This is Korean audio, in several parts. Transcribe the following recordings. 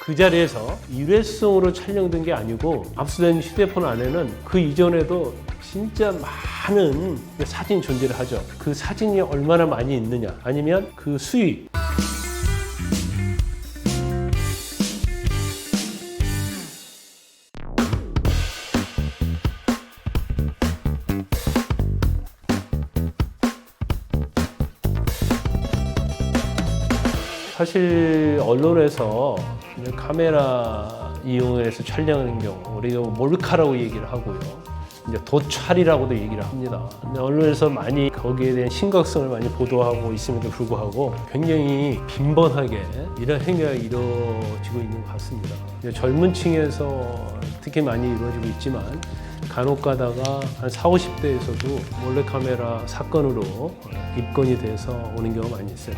그 자리에서 일회성으로 촬영된 게 아니고 압수된 휴대폰 안에는 그 이전에도 진짜 많은 사진이 존재를 하죠. 그 사진이 얼마나 많이 있느냐, 아니면 그 수위. 사실 언론에서 카메라 이용해서 촬영하는 경우 우리가 몰카라고 얘기를 하고요, 이제 도찰이라고도 얘기를 합니다. 근데 언론에서 많이 거기에 대한 심각성을 많이 보도하고 있음에도 불구하고 굉장히 빈번하게 이런 행위가 이루어지고 있는 것 같습니다. 젊은 층에서 특히 많이 이루어지고 있지만 간혹 가다가 한 40, 50대에서도 몰래카메라 사건으로 입건이 돼서 오는 경우가 많이 있어요.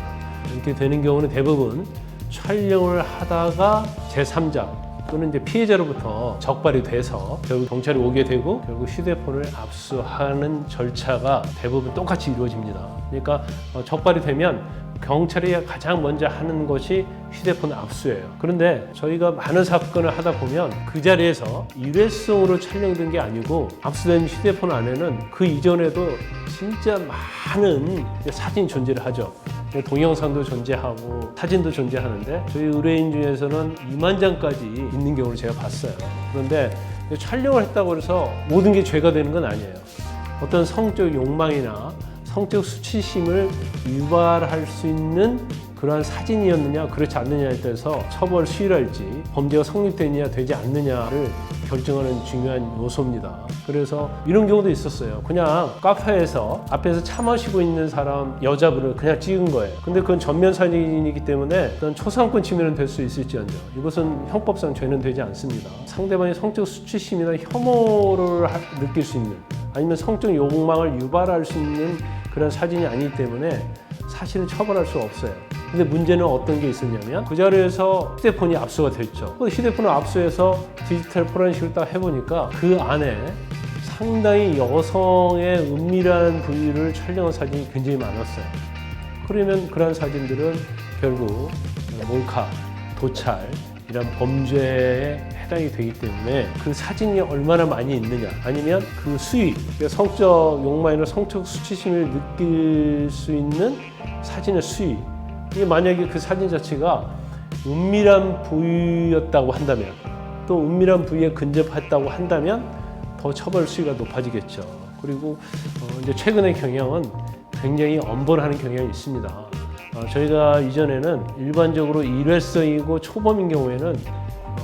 이렇게 되는 경우는 대부분 촬영을 하다가 제3자 또는 이제 피해자로부터 적발이 돼서 결국 경찰이 오게 되고 결국 휴대폰을 압수하는 절차가 대부분 똑같이 이루어집니다. 그러니까 적발이 되면 경찰이 가장 먼저 하는 것이 휴대폰 압수예요. 그런데 저희가 많은 사건을 하다 보면 그 자리에서 일회성으로 촬영된 게 아니고 압수된 휴대폰 안에는 그 이전에도 진짜 많은 사진이 존재를 하죠. 동영상도 존재하고 사진도 존재하는데 저희 의뢰인 중에서는 2만 장까지 있는 경우를 제가 봤어요. 그런데 촬영을 했다고 해서 모든 게 죄가 되는 건 아니에요. 어떤 성적 욕망이나 성적 수치심을 유발할 수 있는 그러한 사진이었느냐 그렇지 않느냐에 따라서 처벌 수위랄지 범죄가 성립되느냐 되지 않느냐를 결정하는 중요한 요소입니다. 그래서 이런 경우도 있었어요. 그냥 카페에서 앞에서 차 마시고 있는 사람 여자분을 그냥 찍은 거예요. 근데 그건 전면 사진이기 때문에 어떤 초상권 침해는 될 수 있을지언정 이것은 형법상 죄는 되지 않습니다. 상대방의 성적 수치심이나 혐오를 느낄 수 있는 아니면 성적 욕망을 유발할 수 있는 그런 사진이 아니기 때문에 사실은 처벌할 수 없어요. 근데 문제는 어떤 게 있었냐면 그 자리에서 휴대폰이 압수가 됐죠. 휴대폰을 압수해서 디지털 포렌식을 딱 해보니까 그 안에 상당히 여성의 은밀한 부위를 촬영한 사진이 굉장히 많았어요. 그러면 그런 사진들은 결국 몰카, 도찰 이런 범죄에 해당이 되기 때문에 그 사진이 얼마나 많이 있느냐 아니면 그 수위, 그러니까 성적 욕망이나 성적 수치심을 느낄 수 있는 사진의 수위, 이게 만약에 그 사진 자체가 은밀한 부위였다고 한다면 또 은밀한 부위에 근접했다고 한다면 더 처벌 수위가 높아지겠죠. 그리고 이제 최근의 경향은 굉장히 엄벌하는 경향이 있습니다. 저희가 이전에는 일반적으로 일회성이고 초범인 경우에는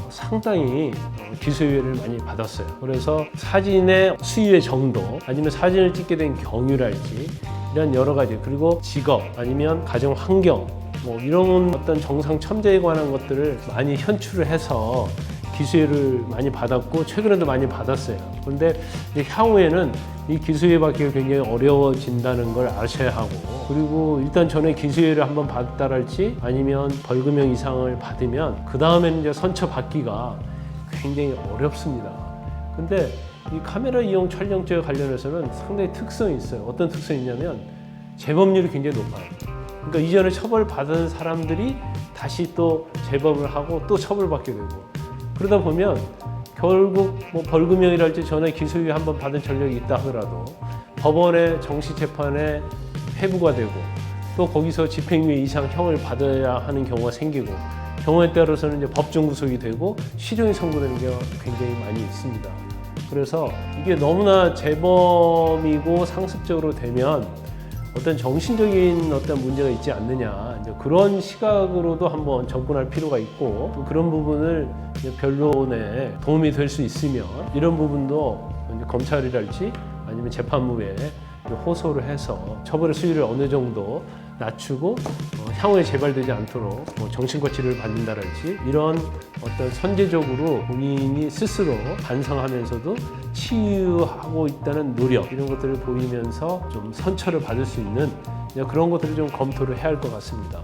상당히 기소유예를 많이 받았어요. 그래서 사진의 수위의 정도 아니면 사진을 찍게 된 경위랄지 이런 여러 가지, 그리고 직업 아니면 가정 환경 뭐 이런 어떤 정상 첨재에 관한 것들을 많이 현출을 해서 기소유예를 많이 받았고 최근에도 많이 받았어요. 그런데 향후에는 이 기소유예 받기가 굉장히 어려워진다는 걸 아셔야 하고, 그리고 일단 전에 기소유예를 한번 받았다랄지 아니면 벌금형 이상을 받으면 그 다음에는 이제 선처 받기가 굉장히 어렵습니다. 근데 이 카메라 이용 촬영죄와 관련해서는 상당히 특성이 있어요. 어떤 특성이 있냐면 재범률이 굉장히 높아요. 그러니까 이전에 처벌받은 사람들이 다시 또 재범을 하고 또 처벌받게 되고, 그러다 보면 결국 뭐 벌금형이랄지 전에 기소유예 한번 받은 전력이 있다 하더라도 법원의 정식 재판에 회부가 되고 또 거기서 집행유예 이상 형을 받아야 하는 경우가 생기고, 경우에 따라서는 이제 법정 구속이 되고 실형이 선고되는 경우가 굉장히 많이 있습니다. 그래서 이게 너무나 재범이고 상습적으로 되면 어떤 정신적인 어떤 문제가 있지 않느냐, 이제 그런 시각으로도 한번 접근할 필요가 있고, 또 그런 부분을 변론에 도움이 될 수 있으면 이런 부분도 이제 검찰이랄지 아니면 재판부에 호소를 해서 처벌의 수위를 어느 정도 낮추고 향후에 재발되지 않도록 뭐 정신과 치료를 받는다랄지 이런 어떤 선제적으로 본인이 스스로 반성하면서도 치유하고 있다는 노력, 이런 것들을 보이면서 좀 선처를 받을 수 있는 그런 것들을 좀 검토를 해야 할 것 같습니다.